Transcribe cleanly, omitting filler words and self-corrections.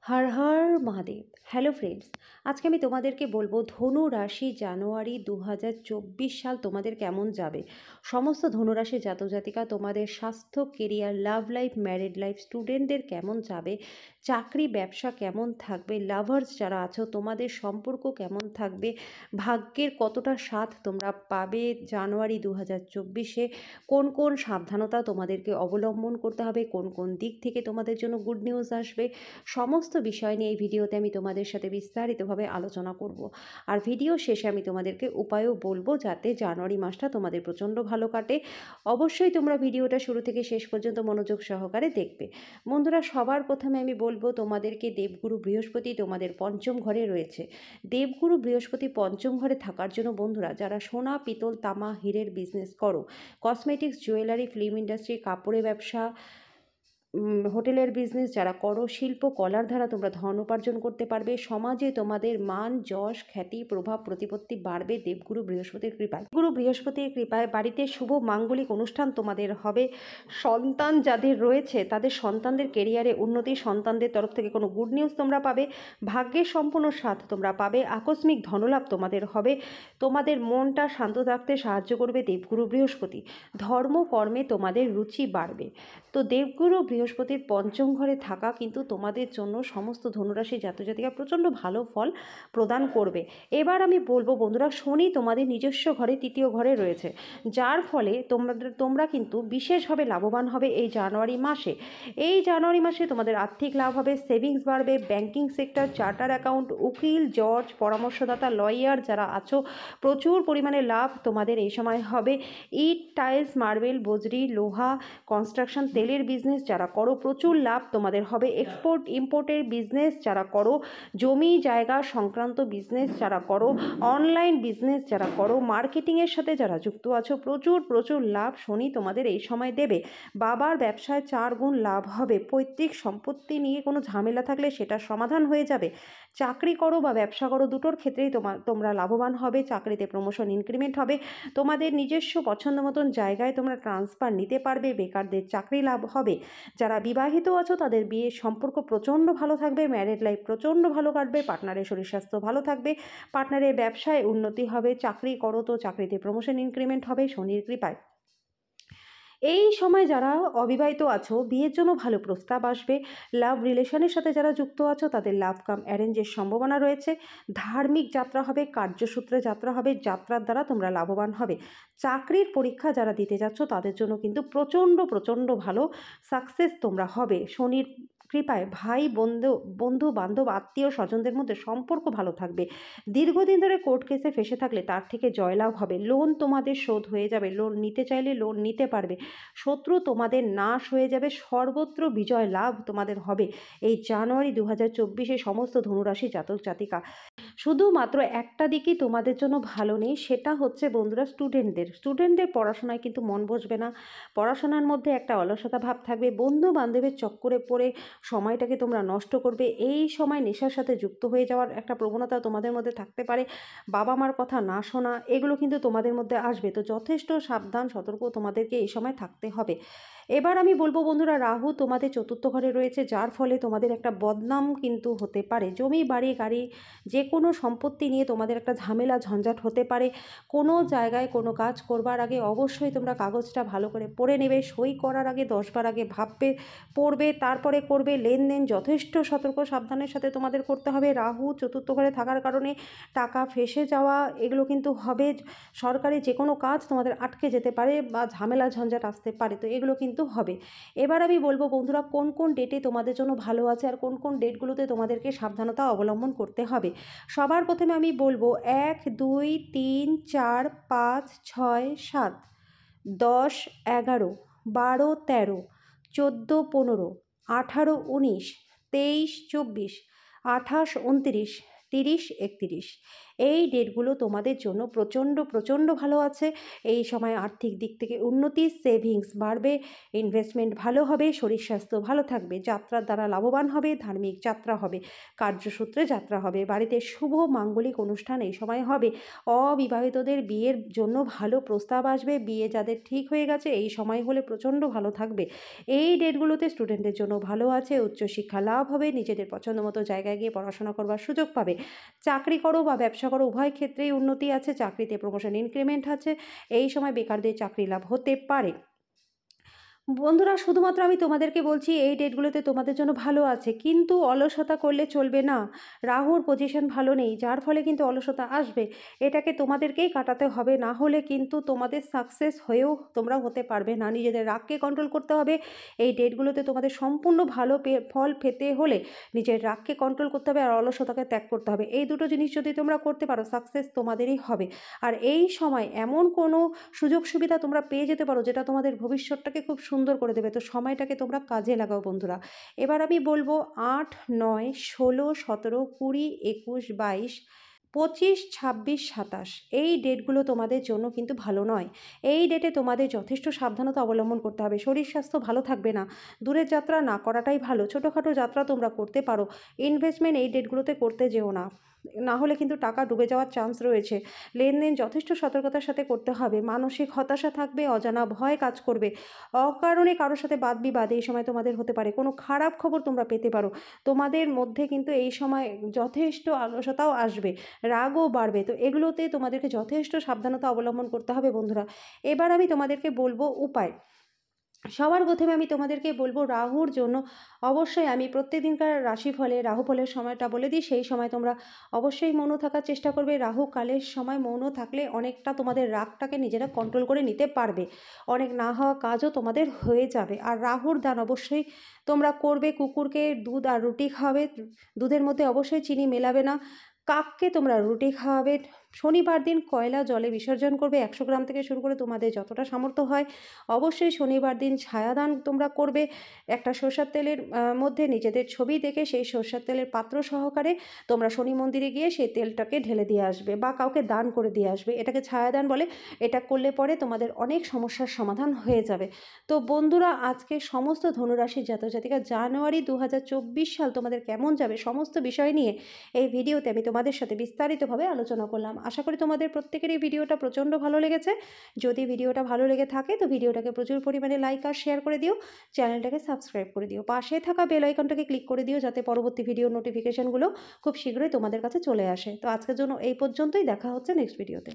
Har Har Mahadev. Hello friends, আজকে আমি তোমাদেরকে বলবো ধনু রাশি জানুয়ারি 2024 সাল তোমাদের কেমন যাবে। সমস্ত ধনুরাশি জাতক জাতিকা তোমাদের স্বাস্থ্য, career, love life, married life, স্টুডেন্টদের কেমন যাবে, চাকরি ব্যবসা কেমন থাকবে, লাভার্স যারা আছো তোমাদের সম্পর্ক কেমন থাকবে, ভাগ্যের কতটা সাথ তোমরা পাবে জানুয়ারি 2024-এ, কোন কোন সাবধানতা তোমাদেরকে অবলম্বন করতে হবে, কোন কোন দিক থেকে তোমাদের জন্য গুড নিউজ আসবে, সমস্ত বিষয় নিয়ে এই ভিডিওতে আমি তোমাদের সাথে বিস্তারিতভাবে আলোচনা করব। আর ভিডিও শেষে আমি তোমাদেরকে উপায়ও বলবো যাতে জানুয়ারি মাসটা তোমাদের প্রচণ্ড ভালো কাটে। অবশ্যই তোমরা ভিডিওটা শুরু থেকে শেষ পর্যন্ত মনোযোগ সহকারে দেখবে। বন্ধুরা, সবার প্রথমে আমি বলবো তোমাদেরকে দেবগুরু বৃহস্পতি তোমাদের পঞ্চম ঘরে রয়েছে। দেবগুরু বৃহস্পতি পঞ্চম ঘরে থাকার জন্য বন্ধুরা যারা সোনা, পিতল, তামা, হীরের বিজনেস করো, কসমেটিক্স, জুয়েলারি, ফিল্ম ইন্ডাস্ট্রি, কাপড়ের ব্যবসা, হোটেলের বিজনেস যারা করো, শিল্প কলার দ্বারা তোমরা ধন উপার্জন করতে পারবে। সমাজে তোমাদের মান, যশ, খ্যাতি, প্রভাব, প্রতিপত্তি বাড়বে দেবগুরু বৃহস্পতির কৃপায়। গুরু বৃহস্পতির কৃপায় বাড়িতে শুভ মাঙ্গলিক অনুষ্ঠান তোমাদের হবে। সন্তান যাদের রয়েছে তাদের সন্তানদের কেরিয়ারে উন্নতি, সন্তানদের তরফ থেকে কোনো গুড নিউজ তোমরা পাবে, ভাগ্যের সম্পূর্ণ সাথ তোমরা পাবে, আকস্মিক ধনলাভ তোমাদের হবে। তোমাদের মনটা শান্ত রাখতে সাহায্য করবে দেবগুরু বৃহস্পতি। ধর্ম কর্মে তোমাদের রুচি বাড়বে। তো দেবগুরু বৃহস্পতির পঞ্চম ঘরে থাকা কিন্তু তোমাদের জন্য সমস্ত ধনুরাশি জাতজাতিকা প্রচণ্ড ভালো ফল প্রদান করবে। এবার আমি বলবো বন্ধুরা, শনি তোমাদের নিজস্ব ঘরে তৃতীয় ঘরে রয়েছে, যার ফলে তোমরা কিন্তু বিশেষভাবে লাভবান হবে এই জানুয়ারি মাসে। এই জানুয়ারি মাসে তোমাদের আর্থিক লাভ হবে, সেভিংস বাড়বে, ব্যাংকিং সেক্টর, চার্টার অ্যাকাউন্ট, উকিল, জজ, পরামর্শদাতা, লয়ার যারা আছো প্রচুর পরিমাণে লাভ তোমাদের এই সময় হবে। ইট, টাইলস, মার্বেল, বজরি, লোহা, কনস্ট্রাকশন, তেলের বিজনেস যারা করো প্রচুর লাভ তোমাদের হবে। এক্সপোর্ট ইম্পোর্টের বিজনেস যারা করো, জমি জায়গা সংক্রান্ত বিজনেস যারা করো, অনলাইন বিজনেস যারা করো, মার্কেটিংয়ের সাথে যারা যুক্ত আছো প্রচুর প্রচুর লাভ শনি তোমাদের এই সময় দেবে। বাবার ব্যবসায় 4 গুণ লাভ হবে। পৈতৃক সম্পত্তি নিয়ে কোনো ঝামেলা থাকলে সেটা সমাধান হয়ে যাবে। চাকরি করো বা ব্যবসা করো দুটোর ক্ষেত্রেই তোমরা লাভবান হবে। চাকরিতে প্রমোশন, ইনক্রিমেন্ট হবে। তোমাদের নিজস্ব পছন্দ মতন জায়গায় তোমরা ট্রান্সফার নিতে পারবে। বেকারদের চাকরি লাভ হবে। যারা বিবাহিত আছো তাদের বিয়ের সম্পর্ক প্রচণ্ড ভালো থাকবে। ম্যারিড লাইফ প্রচণ্ড ভালো কাটবে। পার্টনারের শরীর স্বাস্থ্য ভালো থাকবে। পার্টনারের ব্যবসায় উন্নতি হবে। চাকরি করো তো চাকরিতে প্রমোশন, ইনক্রিমেন্ট হবে শনির কৃপায়। এই সময় যারা অবিবাহিত আছো বিয়ের জন্য ভালো প্রস্তাব আসবে। লাভ রিলেশনের সাথে যারা যুক্ত আছো তাদের লাভ কাম অ্যারেঞ্জের সম্ভাবনা রয়েছে। ধার্মিক যাত্রা হবে, কার্যসূত্রে যাত্রা হবে, যাত্রার দ্বারা তোমরা লাভবান হবে। চাকরির পরীক্ষা যারা দিতে যাচ্ছ তাদের জন্য কিন্তু প্রচণ্ড প্রচণ্ড ভালো সাকসেস তোমরা হবে শনির কৃপায়। ভাই বন্ধু বান্ধব, আত্মীয় স্বজনদের মধ্যে সম্পর্ক ভালো থাকবে। দীর্ঘদিন ধরে কোর্ট কেসে ফেসে থাকলে তার থেকে জয়লাভ হবে। লোন তোমাদের শোধ হয়ে যাবে। লোন নিতে চাইলে লোন নিতে পারবে। শত্রু তোমাদের নাশ হয়ে যাবে। সর্বত্র বিজয় লাভ তোমাদের হবে এই জানুয়ারি 2024-এ সমস্ত ধনুরাশি জাতক জাতিকা। শুধুমাত্র একটা দিকই তোমাদের জন্য ভালো নেই, সেটা হচ্ছে বন্ধুরা স্টুডেন্টদের পড়াশোনায় কিন্তু মন বসবে না। পড়াশোনার মধ্যে একটা অলসতা ভাব থাকবে। বন্ধু বান্ধবের চক্করে পড়ে সময়টাকে তোমরা নষ্ট করবে। এই সময় নেশার সাথে যুক্ত হয়ে যাওয়ার একটা প্রবণতা তোমাদের মধ্যে থাকতে পারে। বাবা মার কথা না শোনা, এগুলো কিন্তু তোমাদের মধ্যে আসবে। তো যথেষ্ট সাবধান সতর্ক তোমাদেরকে এই সময় থাকতে হবে। এবার আমি বলবো বন্ধুরা, রাহু তোমাদের চতুর্থ ঘরে রয়েছে, যার ফলে তোমাদের একটা বদনাম কিন্তু হতে পারে। জমি, বাড়ি, গাড়ি, যে কোনো সম্পত্তি নিয়ে তোমাদের একটা ঝামেলা ঝঞ্ঝাট হতে পারে। কোনো জায়গায় কোনো কাজ করবার আগে অবশ্যই তোমরা কাগজটা ভালো করে পড়ে নেবে। সই করার আগে 10 বার আগে ভাববে, পড়বে, তারপরে করবে। লেনদেন যথেষ্ট সতর্ক সাবধানের সাথে তোমাদের করতে হবে। রাহু চতুর্থ ঘরে থাকার কারণে টাকা ফেঁসে যাওয়া এগুলো কিন্তু হবে। সরকারি যে কোনো কাজ তোমাদের আটকে যেতে পারে বা ঝামেলা ঝঞ্ঝাট আসতে পারে, তো এগুলো কিন্তু হবে। এবার আমি বলবো বন্ধুরা, কোন কোন ডেটে তোমাদের জন্য ভালো আছে আর কোন কোন ডেটগুলোতে তোমাদেরকে সাবধানতা অবলম্বন করতে হবে। সবার প্রথমে আমি বলবো 1, 2, 3, 4, 5, 6, 7, 10, 11, 12, 13, 14, 15, 18, 19, 23, 24, 28, 29, 30, 31। এই ডেটগুলো তোমাদের জন্য প্রচণ্ড প্রচণ্ড ভালো আছে। এই সময় আর্থিক দিক থেকে উন্নতি, সেভিংস বাড়বে, ইনভেস্টমেন্ট ভালো হবে, শরীর স্বাস্থ্য ভালো থাকবে, যাত্রার দ্বারা লাভবান হবে, ধার্মিক যাত্রা হবে, কার্যসূত্রে যাত্রা হবে, বাড়িতে শুভ মাঙ্গলিক অনুষ্ঠান এই সময় হবে, অবিবাহিতদের বিয়ের জন্য ভালো প্রস্তাব আসবে, বিয়ে যাদের ঠিক হয়ে গেছে এই সময় হলে প্রচণ্ড ভালো থাকবে। এই ডেটগুলোতে স্টুডেন্টদের জন্য ভালো আছে, উচ্চশিক্ষা লাভ হবে, নিজেদের পছন্দ মতো জায়গায় গিয়ে পড়াশোনা করবার সুযোগ পাবে, চাকরি করো বা ব্যবসা করো উভয় ক্ষেত্রেই উন্নতি আছে, চাকরিতে প্রমোশন ইনক্রিমেন্ট আছে, এই সময় বেকারদের চাকরি লাভ হতে পারে। বন্ধুরা, শুধুমাত্র আমি তোমাদেরকে বলছি এই ডেটগুলোতে তোমাদের জন্য ভালো আছে, কিন্তু অলসতা করলে চলবে না। রাহুর পজিশন ভালো নেই, যার ফলে কিন্তু অলসতা আসবে, এটাকে তোমাদেরকেই কাটাতে হবে, না হলে কিন্তু তোমাদের সাকসেস হয়েও তোমরা হতে পারবে না। নিজেদের রাগকে কন্ট্রোল করতে হবে। এই ডেটগুলোতে তোমাদের সম্পূর্ণ ভালো ফল পেতে হলে নিজের রাগকে কন্ট্রোল করতে হবে আর অলসতাকে ত্যাগ করতে হবে। এই দুটো জিনিস যদি তোমরা করতে পারো, সাকসেস তোমাদেরই হবে। আর এই সময় এমন কোনো সুযোগ সুবিধা তোমরা পেয়ে যেতে পারো যেটা তোমাদের ভবিষ্যৎটাকে খুব সুন্দর করে দেবে। তো সময়টাকে তোমরা কাজে লাগাও বন্ধুরা। এবার আমি বলবো 8, 9, 16, 17, 20, 21, 22, 25, 26, 27 এই ডেটগুলো তোমাদের জন্য কিন্তু ভালো নয়। এই ডেটে তোমাদের যথেষ্ট সাবধানতা অবলম্বন করতে হবে। শরীর স্বাস্থ্য ভালো থাকবে না। দূরের যাত্রা না করাটাই ভালো। ছোটোখাটো যাত্রা তোমরা করতে পারো। ইনভেস্টমেন্ট এই ডেটগুলোতে করতে যেও না, না হলে কিন্তু টাকা ডুবে যাওয়ার চান্স রয়েছে। লেনদেন যথেষ্ট সতর্কতার সাথে করতে হবে। মানসিক হতাশা থাকবে, অজানা ভয় কাজ করবে, অকারণে কারোর সাথে বাদ বিবাদ এই সময় তোমাদের হতে পারে, কোনো খারাপ খবর তোমরা পেতে পারো। তোমাদের মধ্যে কিন্তু এই সময় যথেষ্ট অলসতাও আসবে, রাগও বাড়বে। তো এগুলোতে তোমাদেরকে যথেষ্ট সাবধানতা অবলম্বন করতে হবে বন্ধুরা। এবার আমি তোমাদেরকে বলবো উপায়। সবার প্রথমে আমি তোমাদেরকে বলবো রাহুর জন্য অবশ্যই আমি প্রত্যেকদিনকার রাশিফলে রাহুফলের সময়টা বলে দিই। সেই সময় তোমরা অবশ্যই মৌন থাকার চেষ্টা করবে। রাহু কালের সময় মৌন থাকলে অনেকটা তোমাদের রাগটাকে নিজেরা কন্ট্রোল করে নিতে পারবে, অনেক না হওয়া কাজও তোমাদের হয়ে যাবে। আর রাহুর দান অবশ্যই তোমরা করবে। কুকুরকে দুধ আর রুটি খাওয়াবে, দুধের মধ্যে অবশ্যই চিনি মেলাবে না। কাককে তোমরা রুটি খাওয়াবে। শনিবার দিন কয়লা জলে বিসর্জন করবে, 100 গ্রাম থেকে শুরু করে তোমাদের যতটা সামর্থ্য হয়। অবশ্যই শনিবার দিন ছায়াদান তোমরা করবে। একটা সরষের তেলের মধ্যে নিজেদের ছবি দেখে সেই সরষের তেলের পাত্র সহকারে তোমরা শনি মন্দিরে গিয়ে সেই তেলটাকে ঢেলে দিয়ে আসবে বা কাউকে দান করে দিয়ে আসবে। এটাকে ছায়াদান বলে। এটা করলে পরে তোমাদের অনেক সমস্যার সমাধান হয়ে যাবে। তো বন্ধুরা, আজকে সমস্ত ধনুরাশির জাতক জাতিকা জানুয়ারি 2024 সাল তোমাদের কেমন যাবে সমস্ত বিষয় নিয়ে এই ভিডিওতে আমি তোমাদের সাথে বিস্তারিতভাবে আলোচনা করলাম। আশা করি তোমাদের প্রত্যেকের এই ভিডিওটা প্রচণ্ড ভালো লেগেছে। যদি ভিডিওটা ভালো লেগে থাকে তো ভিডিওটাকে প্রচুর পরিমাণে লাইক আর শেয়ার করে দিও, চ্যানেলটাকে সাবস্ক্রাইব করে দিও, পাশে থাকা বেল আইকনটাকে ক্লিক করে দিও যাতে পরবর্তী ভিডিও নোটিফিকেশানগুলো খুব শীঘ্রই তোমাদের কাছে চলে আসে। তো আজকের জন্য এই পর্যন্তই, দেখা হচ্ছে নেক্সট ভিডিওতে।